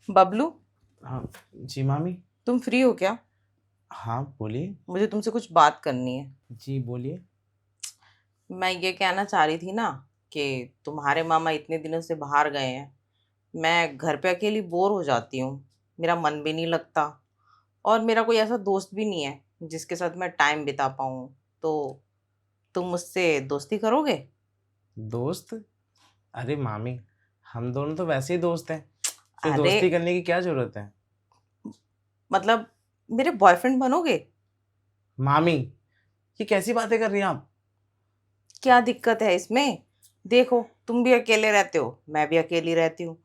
बबलू, हाँ जी मामी। तुम फ्री हो क्या? हाँ बोलिए। मुझे तुमसे कुछ बात करनी है। जी बोलिए। मैं ये कहना चाह रही थी ना कि तुम्हारे मामा इतने दिनों से बाहर गए हैं। मैं घर पे अकेली बोर हो जाती हूँ। मेरा मन भी नहीं लगता और मेरा कोई ऐसा दोस्त भी नहीं है जिसके साथ मैं टाइम बिता पाऊँ। तो तुम मुझसे दोस्ती करोगे? दोस्त? अरे मामी, हम दोनों तो वैसे ही दोस्त हैं, फिर अरे दोस्ती करने की क्या जरूरत है? मतलब मेरे बॉयफ्रेंड बनोगे? मामी, ये कैसी बातें कर रही हैं आप? क्या दिक्कत है इसमें? देखो, तुम भी अकेले रहते हो, मैं भी अकेली रहती हूँ।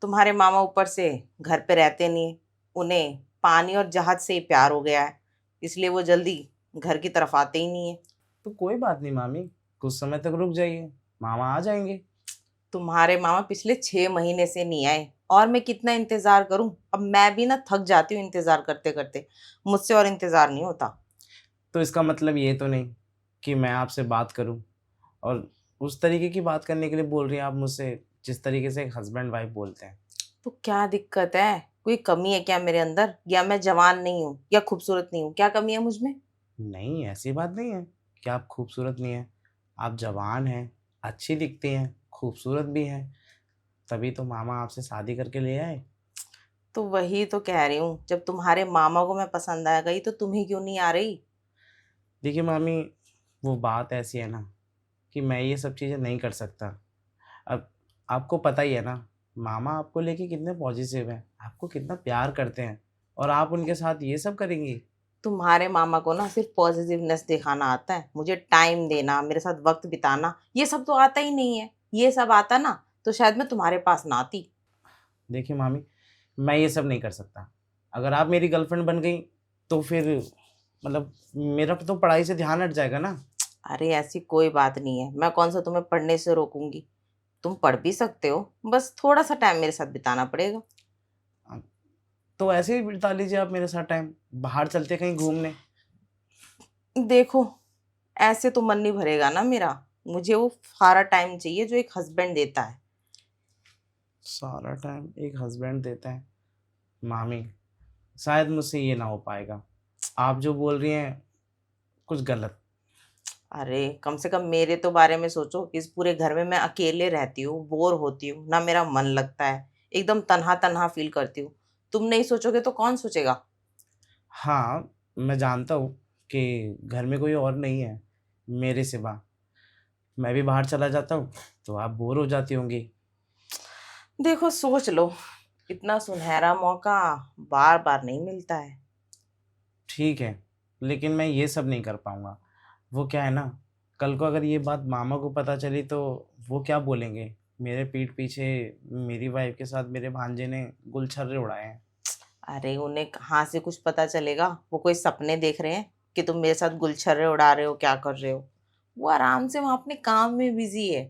तुम्हारे मामा ऊपर से घर पे रहते नहीं। उन्हें पानी और जहाज से ही प्यार हो गया है, इसलिए वो जल्दी घर की तरफ आते ही नहीं है। तो कोई बात नहीं मामी, कुछ समय तक रुक जाइए, मामा आ जाएंगे। तुम्हारे मामा पिछले 6 महीने से नहीं आए और मैं कितना इंतजार करूं। अब मैं भी ना थक जाती हूँ इंतजार करते करते। मुझसे और इंतजार नहीं होता। तो इसका मतलब ये तो नहीं कि मैं आपसे बात करूं और उस तरीके की बात करने के लिए बोल रही हैं आप मुझसे, जिस तरीके से एक हस्बैंड वाइफ बोलते हैं। तो क्या दिक्कत है? कोई कमी है क्या मेरे अंदर, या मैं जवान नहीं हूँ या खूबसूरत नहीं हूँ? क्या कमी है मुझ में? नहीं, ऐसी बात नहीं है कि आप खूबसूरत नहीं हैं। आप जवान हैं, अच्छी दिखती हैं, खूबसूरत भी हैं, तभी तो मामा आपसे शादी करके ले आए। तो वही तो कह रही हूँ, जब तुम्हारे मामा को मैं पसंद आ गई तो तुम्हें क्यों नहीं आ रही? देखिए मामी, वो बात ऐसी है ना कि मैं ये सब चीज़ें नहीं कर सकता। अब आपको पता ही है ना, मामा आपको लेके कितने पॉजिटिव हैं, आपको कितना प्यार करते हैं, और आप उनके साथ ये सब करेंगी? तुम्हारे मामा को ना सिर्फ पॉजिटिवनेस दिखाना आता है। मुझे टाइम देना, मेरे साथ वक्त बिताना, ये सब तो आता ही नहीं है। ये सब आता ना तो शायद मैं तुम्हारे पास ना आती। देखिए मामी, मैं ये सब नहीं कर सकता। अगर आप मेरी गर्लफ्रेंड बन गई तो फिर मतलब मेरा तो पढ़ाई से ध्यान हट जाएगा ना। अरे ऐसी कोई बात नहीं है, मैं कौन सा तुम्हें पढ़ने से रोकूंगी। तुम पढ़ भी सकते हो, बस थोड़ा सा टाइम मेरे साथ बिताना पड़ेगा। तो ऐसे ही बिता लीजिए आप मेरे साथ टाइम, बाहर चलते कहीं घूमने। देखो, ऐसे तो मन नहीं भरेगा ना मेरा। मुझे वो सारा टाइम चाहिए जो एक हस्बैंड देता है। सारा टाइम एक हस्बैंड देता है? मामी, शायद मुझसे ये ना हो पाएगा। आप जो बोल रही हैं कुछ गलत। अरे कम से कम मेरे तो बारे में सोचो। इस पूरे घर में मैं अकेले रहती हूँ, बोर होती हूँ ना, मेरा मन लगता है। एकदम तन्हा तन्हा फील करती हूँ। तुम नहीं सोचोगे तो कौन सोचेगा? हाँ, मैं जानता हूँ कि घर में कोई और नहीं है मेरे सिवा। मैं भी बाहर चला जाता हूँ तो आप बोर हो जाती होंगी। देखो सोच लो, इतना सुनहरा मौका बार बार नहीं मिलता है। ठीक है, लेकिन मैं ये सब नहीं कर पाऊँगा। वो क्या है ना, कल को अगर ये बात मामा को पता चली तो वो क्या बोलेंगे? मेरे पीठ पीछे मेरी वाइफ़ के साथ मेरे भांजे ने गुलछर्रे उड़ाए हैं। अरे उन्हें कहाँ से कुछ पता चलेगा? वो कोई सपने देख रहे हैं कि तुम मेरे साथ गुलछर्रे उड़ा रहे हो, क्या कर रहे हो? वो आराम से वहां अपने काम में बिजी है।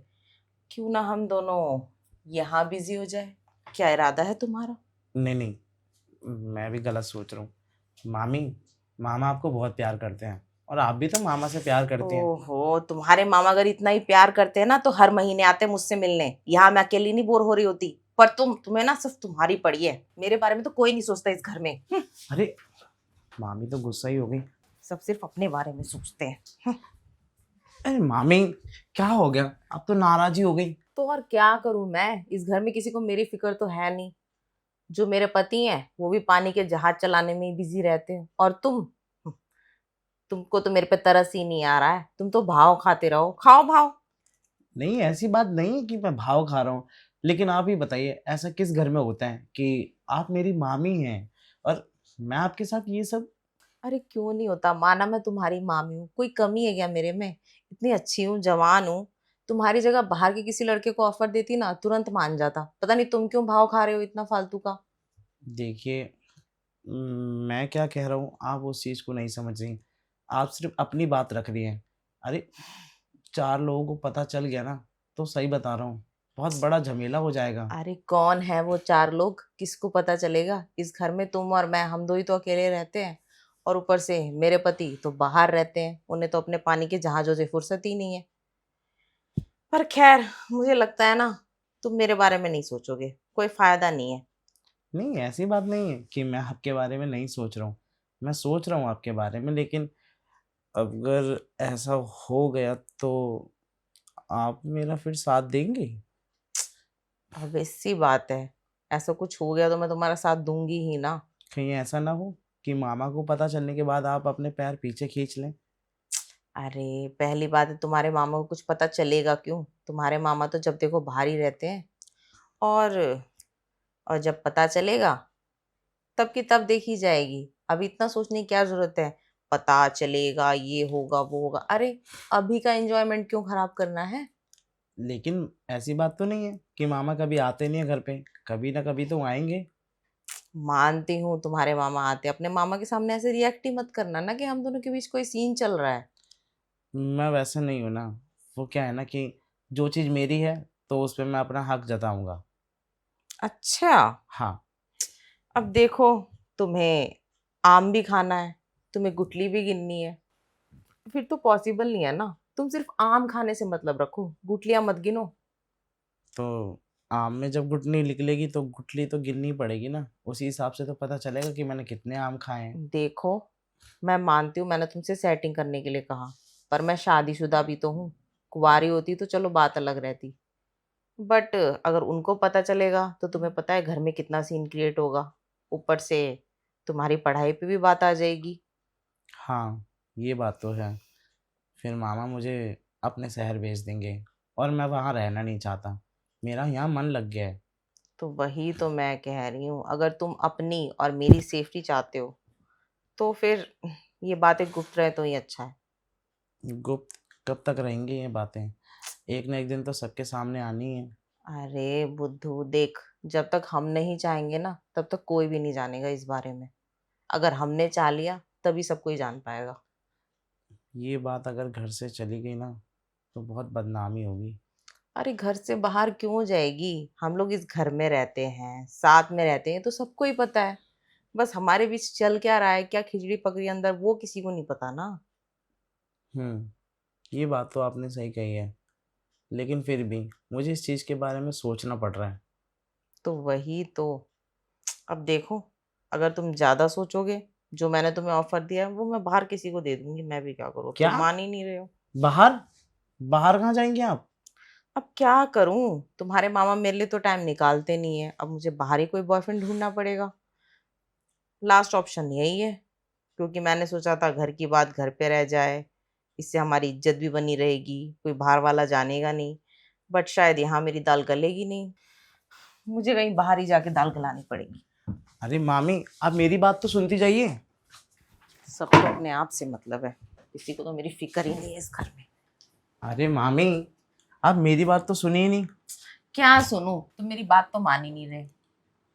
क्यों ना हम दोनों यहाँ बिजी हो जाए? क्या इरादा है तुम्हारा? नहीं, नहीं, मैं भी गलत सोच रहा हूँ। मामी, मामा आपको बहुत प्यार करते हैं और आप भी तो मामा से प्यार करती हैं। ओहो, तुम्हारे मामा अगर इतना ही प्यार करते हैं ना तो हर महीने आते मुझसे मिलने। यहाँ मैं अकेली नहीं बोर हो रही होती। पर तुम्हें ना सिर्फ तुम्हारी पड़ी है, मेरे बारे में तो कोई नहीं सोचता इस घर में। अरे! मामी तो गुस्सा ही हो गई। सब सिर्फ अपने बारे में सोचते हैं। अरे मामी, क्या हो गया? अब तो नाराज़ ही हो गई। तो और क्या करूं मैं? इस घर में किसी को मेरी फिक्र तो है नहीं। जो मेरे पति हैं वो भी पानी के जहाज चलाने में ही बिजी रहते हैं, और तुमको तो मेरे पे तरस ही नहीं आ रहा है। तुम तो भाव खाते रहो, खाओ भाव। नहीं, ऐसी बात नहीं है कि मैं भाव खा रहा हूँ। लेकिन आप ही बताइए, ऐसा किस घर में होता है कि आप मेरी मामी हैं और मैं आपके साथ ये सब? अरे क्यों नहीं होता? माना मैं तुम्हारी मामी हूँ, कोई कमी है क्या मेरे में? इतनी अच्छी हूँ, जवान हूँ। तुम्हारी जगह बाहर के किसी लड़के को ऑफर देती ना, तुरंत मान जाता। पता नहीं तुम क्यों भाव खा रहे हो इतना फालतू का। देखिए, मैं क्या कह रहा हूँ आप उस चीज़ को नहीं समझ रही। आप सिर्फ़ अपनी बात रख रही हैं। अरे! 4 लोगों को पता चल गया ना, तो सही बता रहा हूँ, बहुत बड़ा झमेला हो जाएगा। अरे कौन है वो 4 लोग? किसको पता चलेगा? इस घर में तुम और मैं, हम दो ही तो अकेले रहते हैं। और ऊपर से मेरे पति तो बाहर रहते हैं, उन्हें तो अपने पानी के जहाजों से फुर्सत ही नहीं है। पर खैर, मुझे लगता है ना तुम मेरे बारे में नहीं सोचोगे, कोई फायदा नहीं है। नहीं, ऐसी बात नहीं है कि मैं आपके बारे में नहीं सोच रहा हूँ। मैं सोच रहा हूँ आपके बारे में, लेकिन अगर ऐसा हो गया तो आप मेरा फिर साथ देंगे? ऑब्वियस सी बात है, ऐसा कुछ हो गया तो मैं तुम्हारा साथ दूंगी ही ना। कहीं ऐसा ना हो कि मामा को पता चलने के बाद आप अपने पैर पीछे खींच लें? अरे पहली बात है, तुम्हारे मामा को कुछ पता चलेगा क्यों? तुम्हारे मामा तो जब देखो बाहर ही रहते हैं। और और जब पता चलेगा तब की तब देखी जाएगी। अभी इतना सोचने की क्या जरूरत है? पता चलेगा, ये होगा वो होगा, अरे अभी का एंजॉयमेंट क्यों खराब करना है? लेकिन ऐसी बात तो नहीं है कि मामा कभी आते नहीं है घर पे, कभी ना कभी तो आएंगे। मानती हूँ तुम्हारे मामा आते, अपने मामा के सामने ऐसे रिएक्ट ही मत करना ना कि हम दोनों के बीच कोई सीन चल रहा है। मैं वैसे नहीं हूँ ना। वो क्या है ना कि जो चीज़ मेरी है तो उस पे मैं अपना हक जताऊंगा। अच्छा, हाँ। अब देखो, तुम्हें आम भी खाना है, तुम्हें गुठली भी गिननी है, फिर तो पॉसिबल नहीं है ना। तुम सिर्फ आम खाने से मतलब रखो, गुठलियां मत गिनो। तो आम में जब गुठली निकलेगी तो गुठली तो गिननी पड़ेगी ना, उसी हिसाब से तो पता चलेगा कि मैंने कितने आम खाए हैं। देखो, मैं मानती हूँ मैंने तुमसे सेटिंग करने के लिए कहा, पर मैं शादीशुदा भी तो हूँ। कुंवारी होती तो चलो बात अलग रहती, बट अगर उनको पता चलेगा तो तुम्हें पता है घर में कितना सीन क्रिएट होगा। ऊपर से तुम्हारी पढ़ाई पे भी बात आ जाएगी। हाँ, ये बात तो है। फिर मामा मुझे अपने शहर भेज देंगे और मैं वहाँ रहना नहीं चाहता। मेरा यहाँ मन लग गया है। तो वही तो मैं कह रही हूँ, अगर तुम अपनी और मेरी सेफ्टी चाहते हो तो फिर ये बातें गुप्त रहे तो ही अच्छा है। गुप्त कब तक रहेंगी ये बातें? एक ना एक दिन तो सबके सामने आनी है। अरे बुद्धू देख, जब तक हम नहीं चाहेंगे ना तब तक कोई भी नहीं जानेगा इस बारे में। अगर हमने चाह लिया तभी सब कोई जान पाएगा। ये बात अगर घर से चली गई ना तो बहुत बदनामी होगी। अरे घर से बाहर क्यों जाएगी? हम लोग इस घर में रहते हैं, साथ में रहते हैं, तो सबको ही पता है। बस हमारे बीच चल क्या रहा है, क्या खिचड़ी पकड़ी अंदर, वो किसी को नहीं पता ना। ये बात तो आपने सही कही है, लेकिन फिर भी मुझे इस चीज़ के बारे में सोचना पड़ रहा है। तो वही तो, अब देखो, अगर तुम ज्यादा सोचोगे, जो मैंने तुम्हें ऑफर दिया है वो मैं बाहर किसी को दे दूंगी। मैं भी क्या करूँ, अब क्या? तुम मान ही नहीं रहे हो। बाहर? बाहर कहाँ जाएंगे आप? अब क्या करूं, तुम्हारे मामा मेरे लिए तो टाइम निकालते नहीं है, अब मुझे बाहर ही कोई बॉयफ्रेंड ढूंढना पड़ेगा। लास्ट ऑप्शन यही है, क्योंकि मैंने सोचा था घर की बात घर पे रह जाए, इससे हमारी इज्जत भी बनी रहेगी, कोई बाहर वाला जानेगा नहीं। बट शायद यहाँ मेरी दाल गलेगी नहीं, मुझे कहीं बाहर ही जाके दाल गलानी पड़ेगी। अरे मामी, आप मेरी बात तो सुनती जाइए। सबको अपने आप से मतलब है, किसी को तो मेरी फिक्र ही नहीं है इस घर में। अरे मामी, आप मेरी बात तो सुनी ही नहीं। क्या सुनूं, तुम मेरी बात तो मान ही नहीं रहे।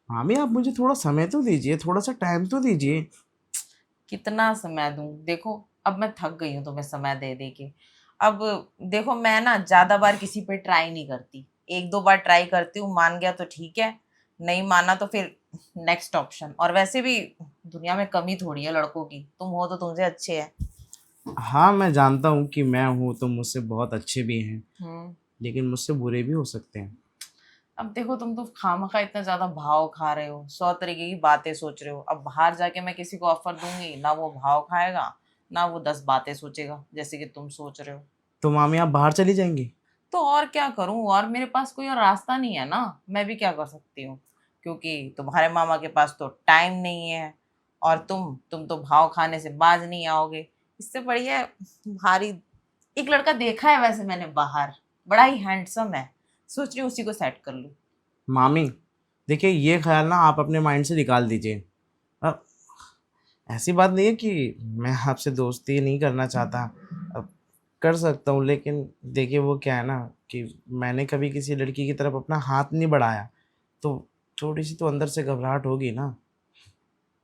मामी, आप मुझे थोड़ा समय तो दीजिए, थोड़ा सा टाइम तो दीजिए। कितना समय दूं? देखो, अब मैं थक गई हूँ तुम्हें समय दे दे के। अब देखो, मैं ना ज्यादा बार किसी पे ट्राई नहीं करती, एक दो बार ट्राई करती हूँ, मान गया तो ठीक है, नहीं माना तो फिर नेक्स्ट ऑप्शन। और वैसे भी दुनिया में कमी थोड़ी है लड़कों की, तुम हो तो तुमसे अच्छे है। हाँ, मैं जानता हूँ कि मैं हूँ तो मुझसे बहुत अच्छे भी हैं, हम्म। लेकिन मुझसे बुरे भी हो सकते हैं। अब देखो, तुम तो खामखा इतना ज्यादा भाव खा रहे हो, 100 तरीके की बातें सोच रहे हो। अब बाहर जाके मैं किसी को ऑफर दूंगी ना, वो भाव खाएगा ना वो 10 बातें सोचेगा जैसे कि तुम सोच रहे हो। तो मामी, आप बाहर चली जाएंगी? तो और क्या करूं, और मेरे पास कोई और रास्ता नहीं है ना। मैं भी क्या कर सकती हूँ, क्योंकि तुम्हारे मामा के पास तो टाइम नहीं है, और तुम तो भाव खाने से बाज नहीं आओगे। इससे बढ़िया है, भारी एक लड़का देखा है वैसे मैंने बाहर, बड़ा ही हैंडसम है, सोच रही हूँ उसी को सेट कर लूँ। मामी, देखिए, ये ख्याल ना आप अपने माइंड से निकाल दीजिए। अब ऐसी बात नहीं है कि मैं आपसे दोस्ती नहीं करना चाहता। अब कर सकता हूँ, लेकिन देखिए वो क्या है ना कि मैंने कभी किसी लड़की की तरफ अपना हाथ नहीं बढ़ाया, तो थोड़ी सी तो अंदर से घबराहट होगी ना।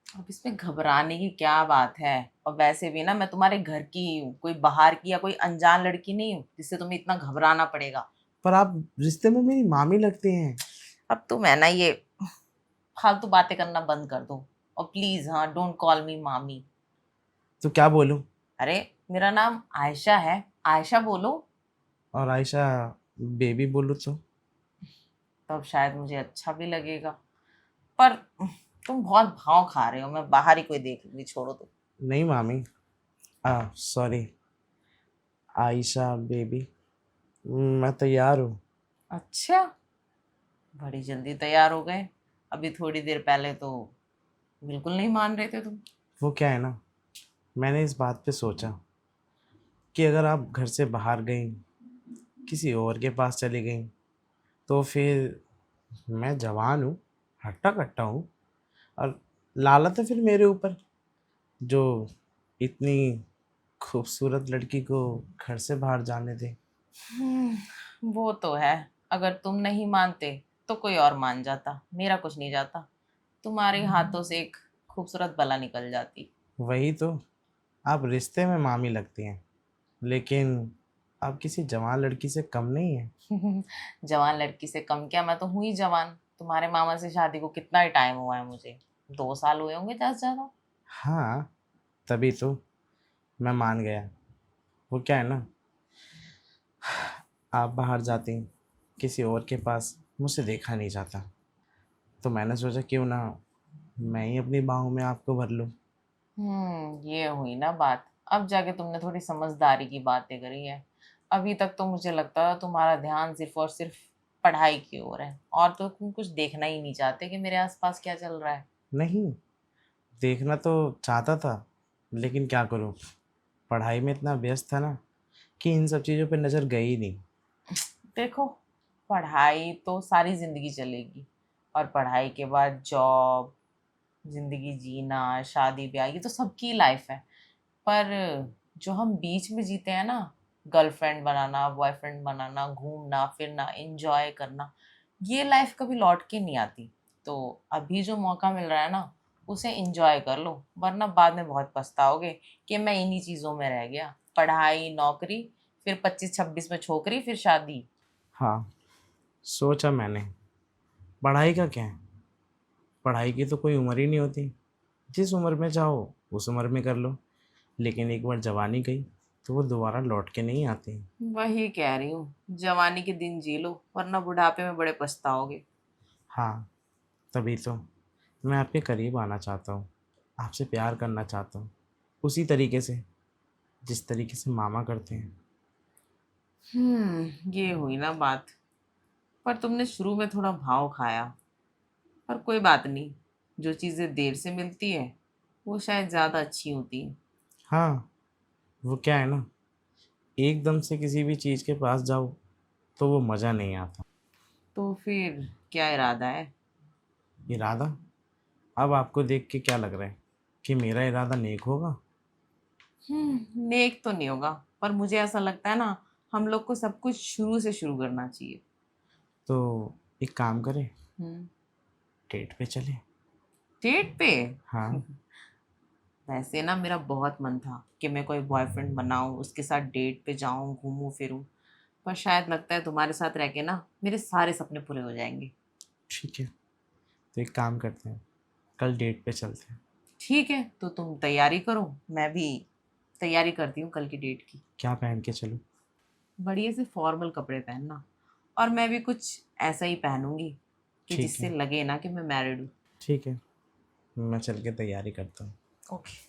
अब इसमें घबराने की क्या बात है? और वैसे भी ना मैं तुम्हारे घर की ही हूँ, कोई बाहर की या कोई अनजान लड़की नहीं हूँ जिससे तुम्हें इतना घबराना पड़ेगा। पर आप रिश्ते में मेरी मामी लगती हैं। अब तुम है ना ये फालतू बातें करना बंद कर दो, और प्लीज हाँ, डोंट कॉल मी मामी। तो क्या बोलूँ? अरे मेरा नाम आयशा है, आयशा बोलो। और आयशा बेबी बोलूँ तो? तब शायद मुझे अच्छा भी लगेगा। पर तुम बहुत भाव खा रहे हो, मैं बाहर ही कोई देख लूंगी, छोड़ो तुम। नहीं मामी, सॉरी आयशा बेबी, मैं तैयार हूँ। अच्छा, बड़ी जल्दी तैयार हो गए। अभी थोड़ी देर पहले तो बिल्कुल नहीं मान रहे थे तुम। वो क्या है ना, मैंने इस बात पे सोचा कि अगर आप घर से बाहर गई, किसी और के पास चली गई, तो फिर मैं जवान हूँ, हट्टा कट्टा हूँ, और लालत है फिर मेरे ऊपर, जो इतनी खूबसूरत लड़की को घर से बाहर जाने दे। वो तो है। अगर तुम नहीं मानते तो कोई और मान जाता, मेरा कुछ नहीं जाता। तुम्हारे हाथों से एक खूबसूरत बला निकल जाती। वही तो, आप रिश्ते में मामी लगती हैं, लेकिन आप किसी जवान लड़की से कम नहीं है। जवान लड़की से कम क्या, मैं तो हुई ही जवान। तुम्हारे मामा से शादी को कितना ही टाइम हुआ है मुझे, 2 साल हुए होंगे ज्यादा से ज्यादा। हाँ, तभी तो मैं मान गया। वो क्या है ना, आप बाहर जाती हैं किसी और के पास, मुझसे देखा नहीं जाता, तो मैंने सोचा क्यों ना मैं ही अपनी बाहों में आपको भर लूं। ये हुई ना बात। अब जाके तुमने थोड़ी समझदारी की बातें करी है। अभी तक तो मुझे लगता था तुम्हारा ध्यान सिर्फ और सिर्फ पढ़ाई की ओर है, और तो तुम कुछ देखना ही नहीं चाहते कि मेरे आसपास क्या चल रहा है। नहीं, देखना तो चाहता था, लेकिन क्या करूं, पढ़ाई में इतना व्यस्त था ना कि इन सब चीज़ों पे नज़र गई ही नहीं। देखो, पढ़ाई तो सारी जिंदगी चलेगी, और पढ़ाई के बाद जॉब, जिंदगी जीना, शादी ब्याह, ये तो सबकी लाइफ है। पर जो हम बीच में जीते हैं ना, गर्लफ्रेंड बनाना, बॉयफ्रेंड बनाना, घूमना फिरना, एंजॉय करना, ये लाइफ कभी लौट के नहीं आती। तो अभी जो मौका मिल रहा है ना, उसे एंजॉय कर लो, वरना बाद में बहुत पछताओगे कि मैं इन्हीं चीज़ों में रह गया। पढ़ाई, नौकरी, फिर 25-26 में छोकरी, फिर शादी। हाँ, सोचा मैंने, पढ़ाई का क्या है, पढ़ाई की तो कोई उम्र ही नहीं होती, जिस उम्र में चाहो उस उम्र में कर लो, लेकिन एक बार जवानी गई तो वो दोबारा लौट के नहीं आती। वही कह रही हूँ, जवानी के दिन जी लो, वरना बुढ़ापे में बड़े पछताओगे। हाँ, तभी तो मैं आपके करीब आना चाहता हूँ, आपसे प्यार करना चाहता हूँ, उसी तरीके से जिस तरीके से मामा करते हैं। ये हुई ना बात। पर तुमने शुरू में थोड़ा भाव खाया। पर कोई बात नहीं, जो चीज़ें देर से मिलती है वो शायद ज़्यादा अच्छी होती है। हाँ, वो क्या है ना, एकदम से किसी भी चीज़ के पास जाओ तो वो मज़ा नहीं आता। तो फिर क्या इरादा है? इरादा, अब आपको देख के क्या लग रहा है कि मेरा इरादा नेक होगा? नेक तो नहीं होगा, पर मुझे ऐसा लगता है ना, हम लोग को सब कुछ शुरू से शुरू करना चाहिए। तो एक काम करें, हम्म। डेट पे चले। डेट पे? हाँ। वैसे ना मेरा बहुत मन था कि मैं कोई बॉयफ्रेंड बनाऊं, उसके साथ डेट पे जाऊं, घूमूं फिरूं। पर शायद लगता है तुम्हारे साथ रह के ना मेरे सारे सपने पूरे हो जाएंगे। ठीक है, तो एक काम करते हैं, कल डेट पे चलते हैं। ठीक है, तो तुम तैयारी करो, मैं भी तैयारी करती हूँ कल की डेट की। क्या पहन के चलूं? बढ़िया से फॉर्मल कपड़े पहनना, और मैं भी कुछ ऐसा ही पहनूंगी कि ठीक जिससे है। लगे ना कि मैं मैरिड हूँ। ठीक है, मैं चल के तैयारी करता हूँ। ओके।